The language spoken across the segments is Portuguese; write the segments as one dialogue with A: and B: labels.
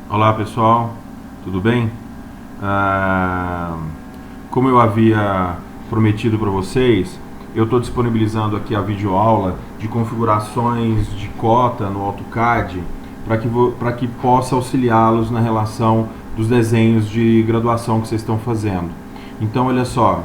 A: Olá pessoal, tudo bem? Como eu havia prometido para vocês, eu estou disponibilizando aqui a videoaula de configurações de cota no AutoCAD para que possa auxiliá-los na relação dos desenhos de graduação que vocês estão fazendo. Então, olha só,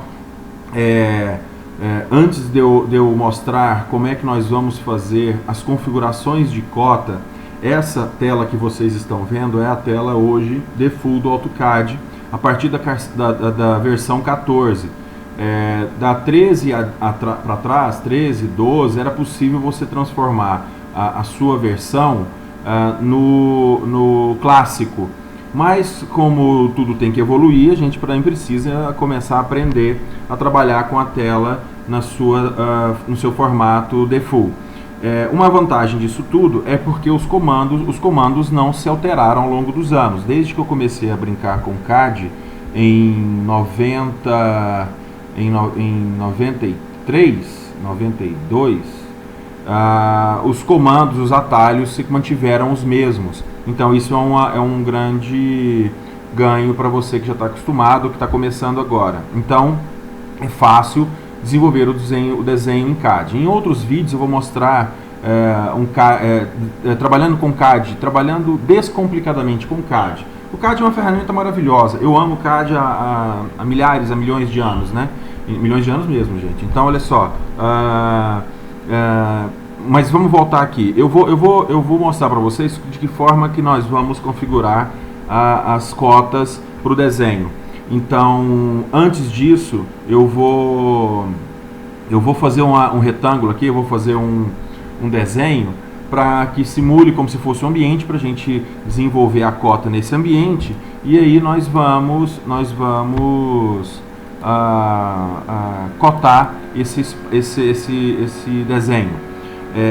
A: antes de eu mostrar como é que nós vamos fazer as configurações de cota, essa tela que vocês estão vendo é a tela hoje default do AutoCAD, a partir da versão 14. Da 13 para trás, 13, 12, era possível você transformar a sua versão no clássico. Mas como tudo tem que evoluir, a gente também precisa começar a aprender a trabalhar com a tela no seu formato default. Uma vantagem disso tudo é porque os comandos não se alteraram ao longo dos anos. Desde que eu comecei a brincar com CAD em 93, 92, os comandos, os atalhos se mantiveram os mesmos. Então isso é um grande ganho para você que já está acostumado, que está começando agora. Então é fácil desenvolver o desenho em CAD. Em outros vídeos eu vou mostrar trabalhando com CAD, trabalhando descomplicadamente com CAD. O CAD é uma ferramenta maravilhosa. Eu amo CAD há milhares, há milhões de anos, né? Milhões de anos mesmo, gente. Então, olha só. Mas vamos voltar aqui. Eu vou mostrar para vocês de que forma que nós vamos configurar as cotas para o desenho. Então, antes disso, eu vou fazer um retângulo aqui, eu vou fazer um desenho para que simule como se fosse um ambiente, para a gente desenvolver a cota nesse ambiente, e aí nós vamos cotar esse desenho.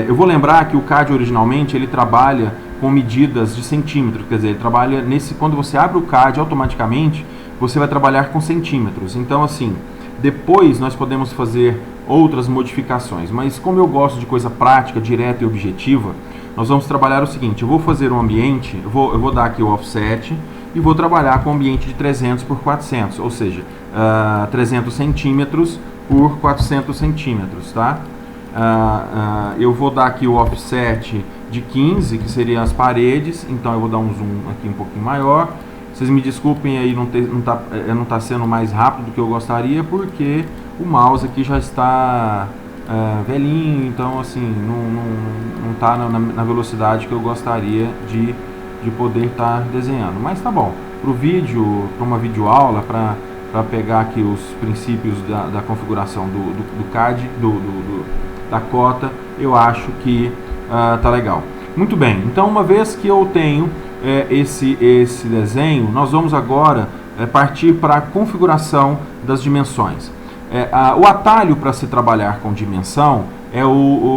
A: Eu vou lembrar que o CAD originalmente ele trabalha com medidas de centímetros, quer dizer, ele trabalha quando você abre o CAD automaticamente, você vai trabalhar com centímetros. Então, assim, depois nós podemos fazer outras modificações, mas como eu gosto de coisa prática, direta e objetiva, nós vamos trabalhar o seguinte: eu vou fazer um ambiente, eu vou dar aqui o offset e vou trabalhar com um ambiente de 300 por 400, ou seja, 300 centímetros por 400 centímetros, tá? Eu vou dar aqui o offset de 15, que seriam as paredes, então eu vou dar um zoom aqui um pouquinho maior. Vocês me desculpem aí não tá sendo mais rápido do que eu gostaria, porque o mouse aqui já está velhinho, então assim, não está na velocidade que eu gostaria de poder estar desenhando. Mas tá bom, para o vídeo, para uma videoaula, para pegar aqui os princípios da configuração do CAD, da cota, eu acho que tá legal. Muito bem, então uma vez que eu tenho esse desenho, nós vamos agora partir para a configuração das dimensões. O atalho para se trabalhar com dimensão é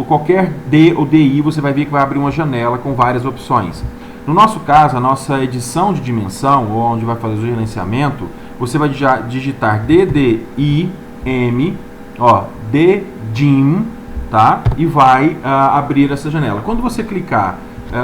A: qualquer D ou DI, você vai ver que vai abrir uma janela com várias opções. No nosso caso, a nossa edição de dimensão, ou onde vai fazer o gerenciamento, você vai digitar DDIM, DDIM, tá? E vai abrir essa janela. Quando você clicar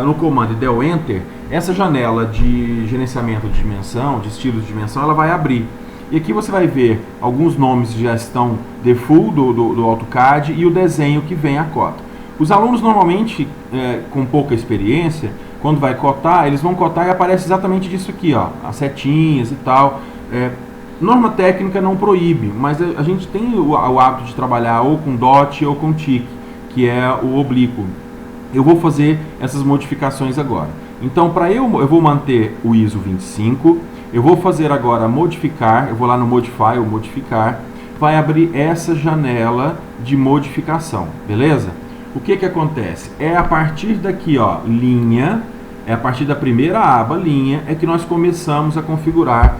A: no comando e der o Enter, essa janela de gerenciamento de dimensão, de estilos de dimensão, ela vai abrir. E aqui você vai ver alguns nomes que já estão default do AutoCAD e o desenho que vem a cota. Os alunos normalmente, com pouca experiência, quando vai cotar, eles vão cotar e aparece exatamente disso aqui, ó, as setinhas e tal. Norma técnica não proíbe, mas a gente tem o hábito de trabalhar ou com dot ou com tick, que é o oblíquo. Eu vou fazer essas modificações agora. Então, eu vou manter o ISO 25, eu vou fazer agora modificar, eu vou lá no Modify, ou modificar, vai abrir essa janela de modificação, beleza? O que acontece? É a partir daqui, ó, linha, é a partir da primeira aba, linha, é que nós começamos a configurar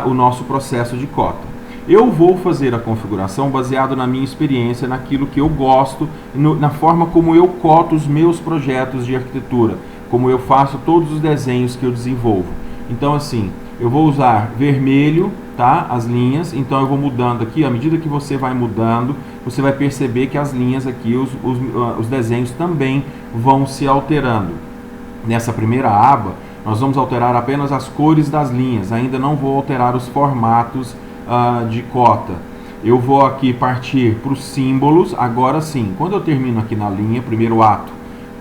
A: o nosso processo de cota. Eu vou fazer a configuração baseado na minha experiência, naquilo que eu gosto, na forma como eu coto os meus projetos de arquitetura, como eu faço todos os desenhos que eu desenvolvo. Então, assim, eu vou usar vermelho, tá? As linhas, então eu vou mudando aqui, à medida que você vai mudando, você vai perceber que as linhas aqui, os desenhos também vão se alterando. Nessa primeira aba, Nós vamos alterar apenas as cores das linhas, ainda não vou alterar os formatos de cota. Eu vou aqui partir para os símbolos, agora sim. Quando eu termino aqui na linha, primeiro ato,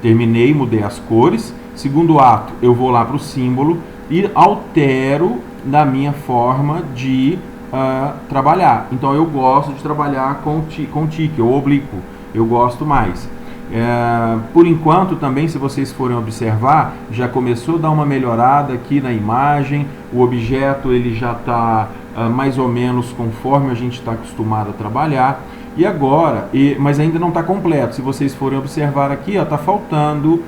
A: terminei, mudei as cores. Segundo ato, eu vou lá para o símbolo e altero da minha forma de trabalhar. Então eu gosto de trabalhar com tique ou oblíquo, eu gosto mais. Por enquanto também, se vocês forem observar, já começou a dar uma melhorada aqui na imagem, o objeto ele já está mais ou menos conforme a gente está acostumado a trabalhar. E agora, mas ainda não está completo, se vocês forem observar aqui, está faltando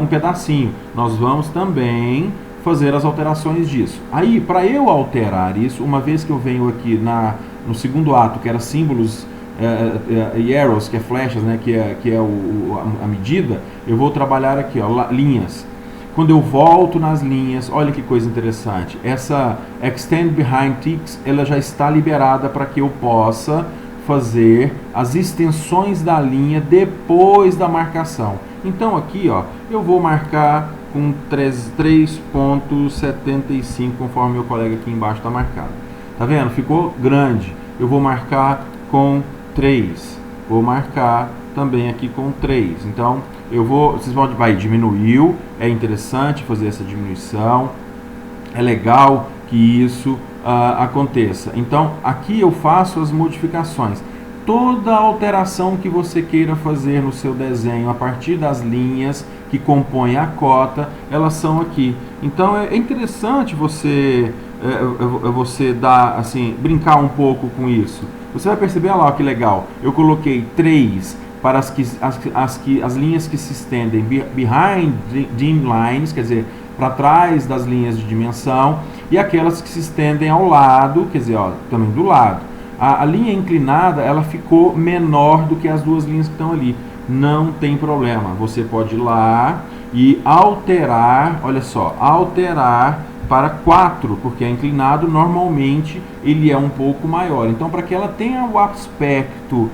A: um pedacinho. Nós vamos também fazer as alterações disso. Aí, para eu alterar isso, uma vez que eu venho aqui no segundo ato, que era símbolos e arrows, que é flechas, né, que é a medida, eu vou trabalhar aqui, ó, linhas. Quando eu volto nas linhas, olha que coisa interessante, essa Extend Behind Ticks, ela já está liberada para que eu possa fazer as extensões da linha depois da marcação. Então aqui, ó, eu vou marcar com 3.75, conforme meu colega aqui embaixo está marcado. Tá vendo? Ficou grande. Eu vou marcar com 3. Vou marcar também aqui com 3. Então, vocês vão diminuiu. É interessante fazer essa diminuição. É legal que isso aconteça. Então, aqui eu faço as modificações. Toda alteração que você queira fazer no seu desenho, a partir das linhas que compõem a cota, elas são aqui. Então é interessante você dar, assim, brincar um pouco com isso. Você vai perceber, olha lá que legal, eu coloquei 3 para as linhas que se estendem behind dim lines, quer dizer, para trás das linhas de dimensão, e aquelas que se estendem ao lado, quer dizer, ó, também do lado. A linha inclinada, ela ficou menor do que as duas linhas que estão ali. Não tem problema. Você pode ir lá e alterar, olha só, alterar para 4, porque é inclinado, normalmente ele é um pouco maior. Então, para que ela tenha o aspecto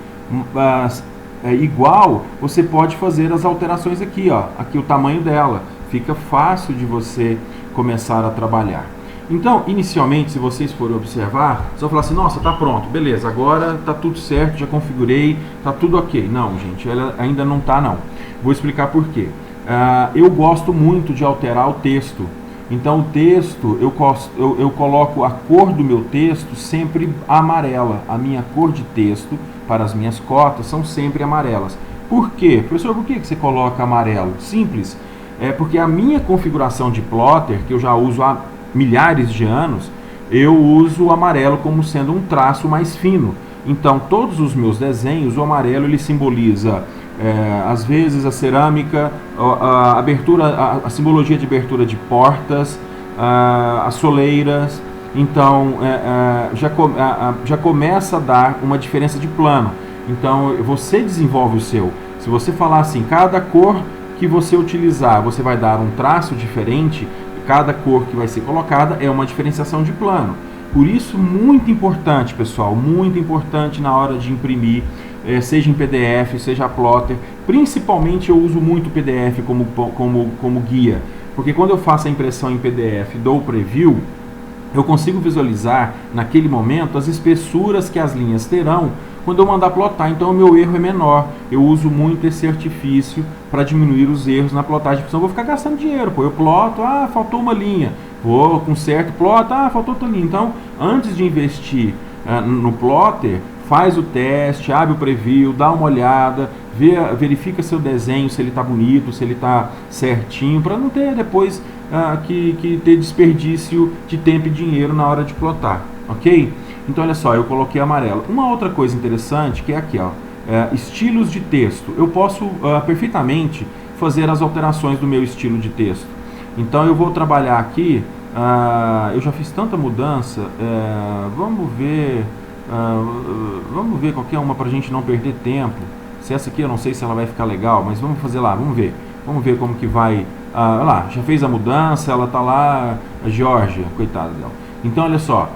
A: igual, você pode fazer as alterações aqui, ó. Aqui o tamanho dela. Fica fácil de você começar a trabalhar. Então, inicialmente, se vocês forem observar, vocês vão falar assim, nossa, tá pronto, beleza, agora tá tudo certo, já configurei, tá tudo ok. Não, gente, ela ainda não tá, não. Vou explicar por quê. Eu gosto muito de alterar o texto. Então, o texto, eu coloco a cor do meu texto sempre amarela. A minha cor de texto para as minhas cotas são sempre amarelas. Por quê? Professor, por que você coloca amarelo? Simples. É porque a minha configuração de plotter, que eu já uso há milhares de anos, eu uso o amarelo como sendo um traço mais fino. Então, todos os meus desenhos, o amarelo ele simboliza, às vezes, a cerâmica, a abertura, a simbologia de abertura de portas, as soleiras. Então, já começa a dar uma diferença de plano. Então, você desenvolve o seu. Se você falar assim, cada cor que você utilizar, você vai dar um traço diferente. Cada cor que vai ser colocada é uma diferenciação de plano. Por isso, muito importante, pessoal, muito importante na hora de imprimir, seja em PDF, seja plotter. Principalmente eu uso muito o PDF como guia, porque quando eu faço a impressão em PDF, dou o preview, eu consigo visualizar naquele momento as espessuras que as linhas terão quando eu mandar plotar. Então o meu erro é menor. Eu uso muito esse artifício para diminuir os erros na plotagem, senão eu vou ficar gastando dinheiro. Pô, eu ploto, faltou uma linha, vou conserto, ploto, faltou outra linha. Então, antes de investir no plotter, faz o teste, abre o preview, dá uma olhada, verifica seu desenho, se ele está bonito, se ele está certinho, para não ter depois que ter desperdício de tempo e dinheiro na hora de plotar, ok? Então, olha só, eu coloquei amarelo. Uma outra coisa interessante que é aqui, ó, estilos de texto. Eu posso perfeitamente fazer as alterações do meu estilo de texto. Então, eu vou trabalhar aqui, eu já fiz tanta mudança, vamos ver qualquer uma para a gente não perder tempo. Se essa aqui eu não sei se ela vai ficar legal, mas vamos fazer lá, vamos ver como que vai. Olha lá, já fez a mudança, ela tá lá, a Georgia, coitada dela. Então, olha só,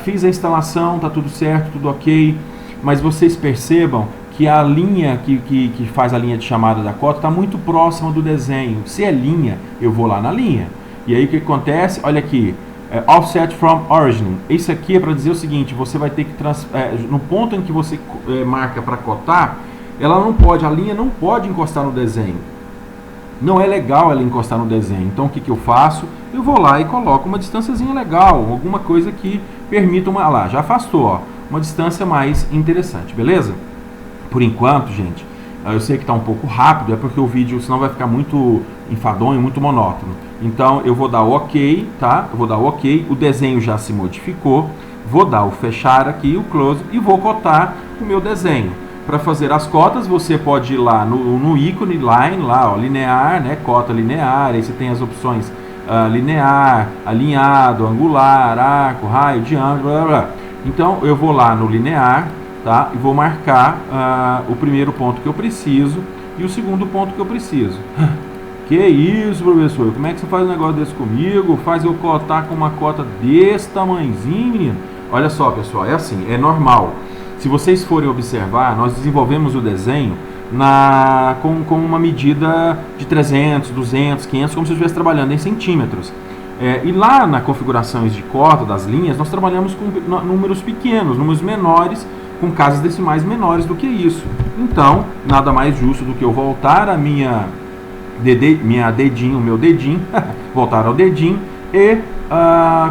A: fiz a instalação, tá tudo certo, tudo ok, mas vocês percebam que a linha que faz a linha de chamada da cota está muito próxima do desenho. Se é linha, eu vou lá na linha. E aí o que acontece? Olha aqui, offset from origin. Isso aqui é para dizer o seguinte: você vai ter que no ponto em que você marca para cotar, ela não pode, a linha não pode encostar no desenho. Não é legal ela encostar no desenho. Então o que eu faço? Eu vou lá e coloco uma distânciazinha legal, alguma coisa que permita lá, já afastou, ó, uma distância mais interessante, beleza? Por enquanto, gente, eu sei que está um pouco rápido, é porque o vídeo senão vai ficar muito enfadonho, muito monótono. Então eu vou dar o OK, tá? Eu vou dar o OK, o desenho já se modificou, vou dar o fechar aqui, o close e vou cotar o meu desenho. Para fazer as cotas, você pode ir lá no ícone line, lá, ó, linear, né? Cota linear, aí você tem as opções linear, alinhado, angular, arco, raio, diâmetro, blá blá blá. Então eu vou lá no linear, tá? E vou marcar o primeiro ponto que eu preciso e o segundo ponto que eu preciso. Que isso, professor? Como é que você faz um negócio desse comigo? Faz eu cotar com uma cota desse tamanhozinho, menino? Olha só, pessoal, é assim, é normal. Se vocês forem observar, nós desenvolvemos o desenho com uma medida de 300, 200, 500, como se eu estivesse trabalhando em centímetros. E lá na configurações de cota das linhas, nós trabalhamos com números pequenos, números menores, com casas decimais menores do que isso. Então, nada mais justo do que eu voltar a meu dedinho, voltar ao dedinho e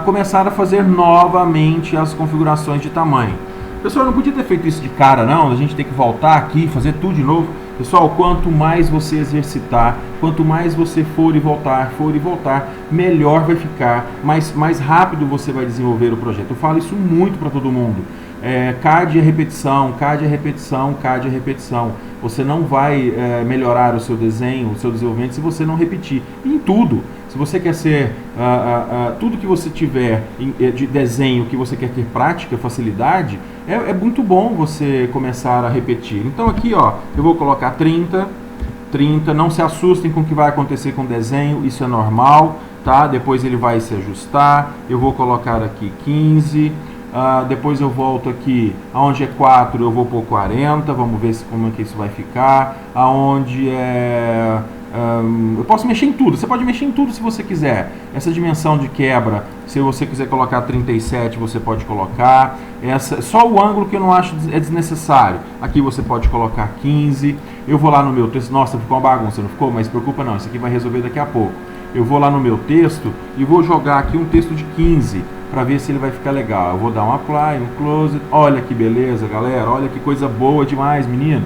A: começar a fazer novamente as configurações de tamanho. Pessoal, não podia ter feito isso de cara, não. A gente tem que voltar aqui, fazer tudo de novo. Pessoal, quanto mais você exercitar, quanto mais você for e voltar, melhor vai ficar, mais rápido você vai desenvolver o projeto. Eu falo isso muito para todo mundo. CAD é repetição, CAD é repetição, CAD é repetição. Você não vai melhorar o seu desenho, o seu desenvolvimento se você não repetir. E em tudo. Se você quer ser, tudo que você tiver de desenho, que você quer ter prática, facilidade, é muito bom você começar a repetir. Então aqui, ó, eu vou colocar 30, não se assustem com o que vai acontecer com o desenho, isso é normal, tá? Depois ele vai se ajustar, eu vou colocar aqui 15, depois eu volto aqui, aonde é 4 eu vou pôr 40, vamos ver como é que isso vai ficar, aonde é... eu posso mexer em tudo, você pode mexer em tudo se você quiser. Essa dimensão de quebra, se você quiser colocar 37, você pode colocar. Só o ângulo que eu não acho é desnecessário. Aqui você pode colocar 15. Eu vou lá no meu texto. Nossa, ficou uma bagunça, não ficou? Mas se preocupa não, isso aqui vai resolver daqui a pouco. Eu vou lá no meu texto e vou jogar aqui um texto de 15 para ver se ele vai ficar legal. Eu vou dar um apply, um close. Olha que beleza, galera. Olha que coisa boa demais, menino.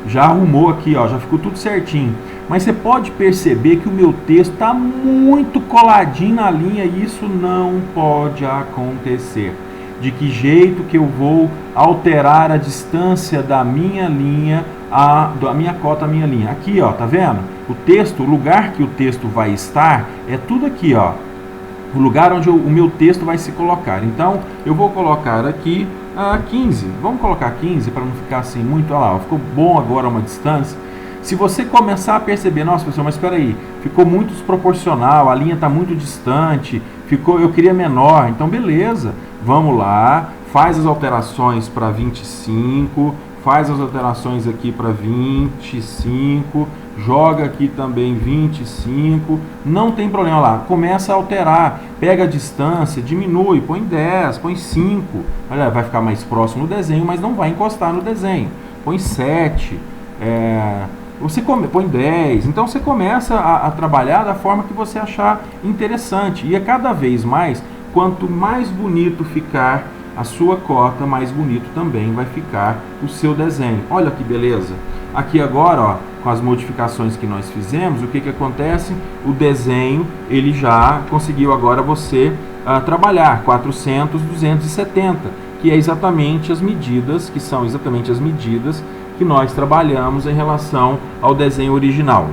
A: Já arrumou aqui, ó, já ficou tudo certinho. Mas você pode perceber que o meu texto está muito coladinho na linha e isso não pode acontecer. De que jeito que eu vou alterar a distância da minha linha, da minha cota à minha linha? Aqui, ó, tá vendo? O texto, o lugar que o texto vai estar é tudo aqui, ó. O lugar onde o meu texto vai se colocar. Então, eu vou colocar aqui 15. Vamos colocar 15 para não ficar assim muito... Olha lá, ficou bom agora uma distância. Se você começar a perceber, nossa, pessoal, mas espera aí, ficou muito desproporcional, a linha está muito distante, eu queria menor. Então, beleza, vamos lá, faz as alterações para 25, faz as alterações aqui para 25, joga aqui também 25, não tem problema lá, começa a alterar, pega a distância, diminui, põe 10, põe 5, olha, vai ficar mais próximo do desenho, mas não vai encostar no desenho, põe 7, você põe 10, então você começa a trabalhar da forma que você achar interessante, e cada vez mais, quanto mais bonito ficar a sua cota, mais bonito também vai ficar o seu desenho. Olha que beleza! Aqui agora, ó, com as modificações que nós fizemos, o que acontece? O desenho, ele já conseguiu agora você trabalhar 400, 270, que é exatamente as medidas, que são exatamente as medidas que nós trabalhamos em relação ao desenho original.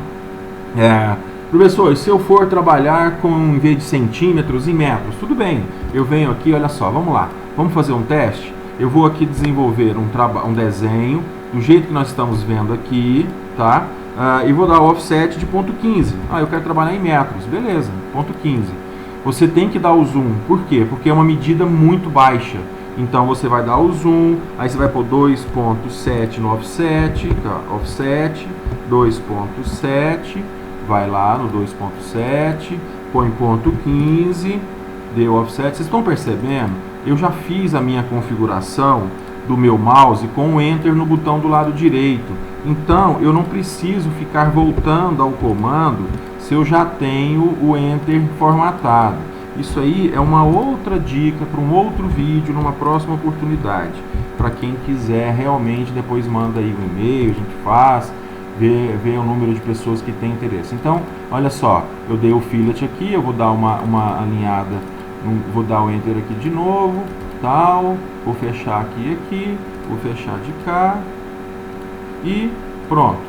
A: Professor, se eu for trabalhar em vez de centímetros, em metros, tudo bem. Eu venho aqui, olha só, vamos lá. Vamos fazer um teste? Eu vou aqui desenvolver um desenho, do jeito que nós estamos vendo aqui, tá? E vou dar o offset de ponto 15. Eu quero trabalhar em metros, beleza, ponto 15. Você tem que dar o zoom, por quê? Porque é uma medida muito baixa. Então você vai dar o zoom, aí você vai pôr 2.7 no offset, tá? Offset, 2.7, vai lá no 2.7, põe ponto 15, deu offset. Vocês estão percebendo? Eu já fiz a minha configuração do meu mouse com o Enter no botão do lado direito. Então, eu não preciso ficar voltando ao comando se eu já tenho o Enter formatado. Isso aí é uma outra dica para um outro vídeo, numa próxima oportunidade. Para quem quiser realmente, depois manda aí um e-mail, a gente faz, vê o número de pessoas que tem interesse. Então, olha só, eu dei o fillet aqui, eu vou dar uma alinhada, vou dar o Enter aqui de novo, tal, vou fechar aqui, vou fechar de cá e pronto.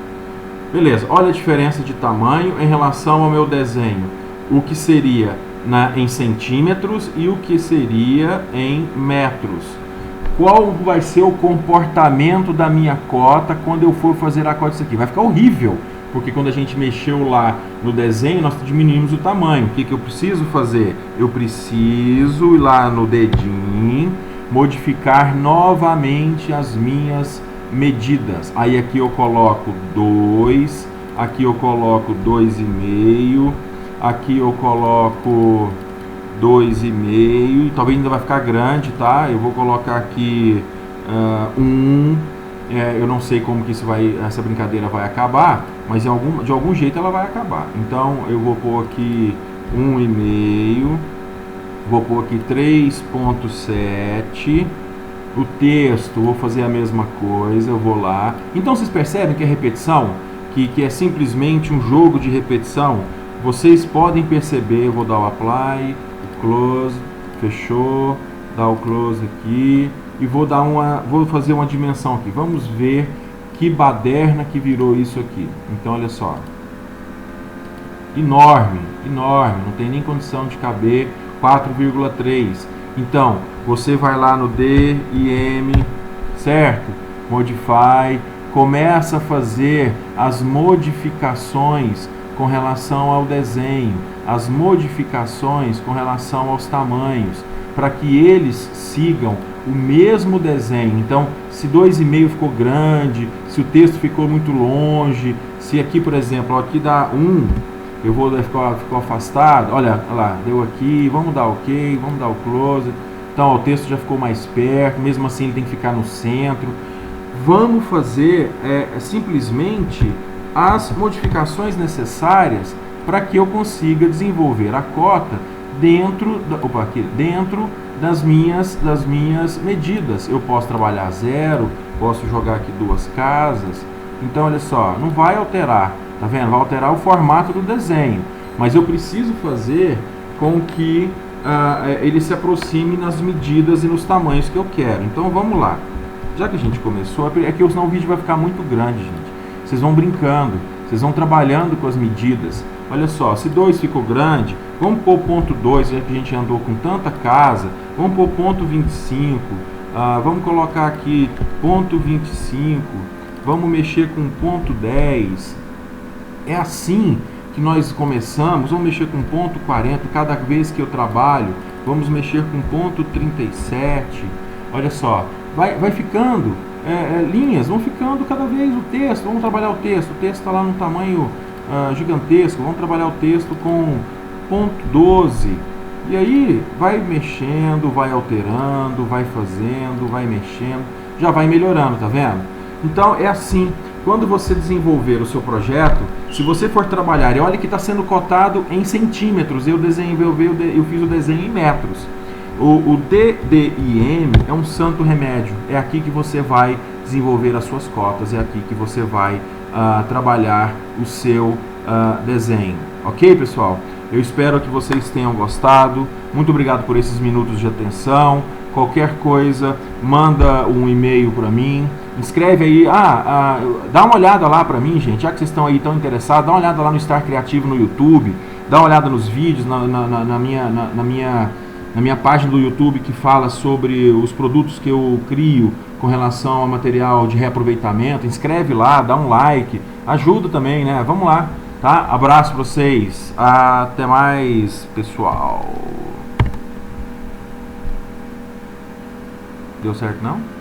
A: Beleza, olha a diferença de tamanho em relação ao meu desenho. O que seria em centímetros e o que seria em metros. Qual vai ser o comportamento da minha cota quando eu for fazer a cota disso aqui? Vai ficar horrível, porque quando a gente mexeu lá no desenho, nós diminuímos o tamanho. O que eu preciso fazer? Eu preciso ir lá no dedinho, modificar novamente as minhas medidas. Aí aqui eu coloco 2, aqui eu coloco 2,5, aqui eu coloco 2,5, talvez ainda vai ficar grande, tá? Eu vou colocar aqui 1, eu não sei como que essa brincadeira vai acabar, mas de algum jeito ela vai acabar. Então eu vou pôr aqui 1,5, vou pôr aqui 3.7, o texto, vou fazer a mesma coisa, eu vou lá. Então vocês percebem que a repetição, que é simplesmente um jogo de repetição, vocês podem perceber. Eu vou dar o apply, o close, fechou, dar o close aqui e vou fazer uma dimensão aqui. Vamos ver que baderna que virou isso aqui. Então olha só, enorme, não tem nem condição de caber 4,3. Então você vai lá no D e M, certo? Modify, começa a fazer as modificações com relação ao desenho, as modificações com relação aos tamanhos, para que eles sigam o mesmo desenho. Então, se 2,5 ficou grande, se o texto ficou muito longe, se aqui, por exemplo, aqui dá 1, eu vou ficou afastado, olha lá, deu aqui, vamos dar OK, vamos dar o close. Então, ó, o texto já ficou mais perto, mesmo assim ele tem que ficar no centro. Vamos fazer simplesmente as modificações necessárias para que eu consiga desenvolver a cota dentro das minhas medidas. Eu posso trabalhar 0, posso jogar aqui 2 casas. Então olha só, não vai alterar, tá vendo? Vai alterar o formato do desenho, mas eu preciso fazer com que ele se aproxime nas medidas e nos tamanhos que eu quero. Então vamos lá. Já que a gente começou, que senão o vídeo vai ficar muito grande, gente. Vocês vão brincando, vocês vão trabalhando com as medidas. Olha só, se 2 ficou grande, vamos pôr ponto 2, já que a gente andou com tanta casa, vamos pôr ponto 25, vamos colocar aqui ponto 25, vamos mexer com ponto 10. É assim que nós começamos. Vamos mexer com ponto 40, cada vez que eu trabalho, vamos mexer com ponto 37. Olha só, vai ficando... linhas, vão ficando cada vez o texto. Vamos trabalhar o texto está lá no tamanho gigantesco, vamos trabalhar o texto com ponto 12, e aí vai mexendo, vai alterando, vai fazendo, vai mexendo, já vai melhorando, tá vendo? Então é assim, quando você desenvolver o seu projeto, se você for trabalhar, e olha que está sendo cotado em centímetros, eu fiz o desenho em metros. O DDIM é um santo remédio, é aqui que você vai desenvolver as suas cotas, é aqui que você vai trabalhar o seu desenho. Ok, pessoal? Eu espero que vocês tenham gostado. Muito obrigado por esses minutos de atenção. Qualquer coisa, manda um e-mail para mim. Escreve aí, dá uma olhada lá para mim, gente, já que vocês estão aí tão interessados, dá uma olhada lá no Star Criativo no YouTube, dá uma olhada nos vídeos, na minha página do YouTube que fala sobre os produtos que eu crio com relação ao material de reaproveitamento. Inscreve lá, dá um like, ajuda também, né? Vamos lá, tá? Abraço pra vocês, até mais, pessoal. Deu certo não?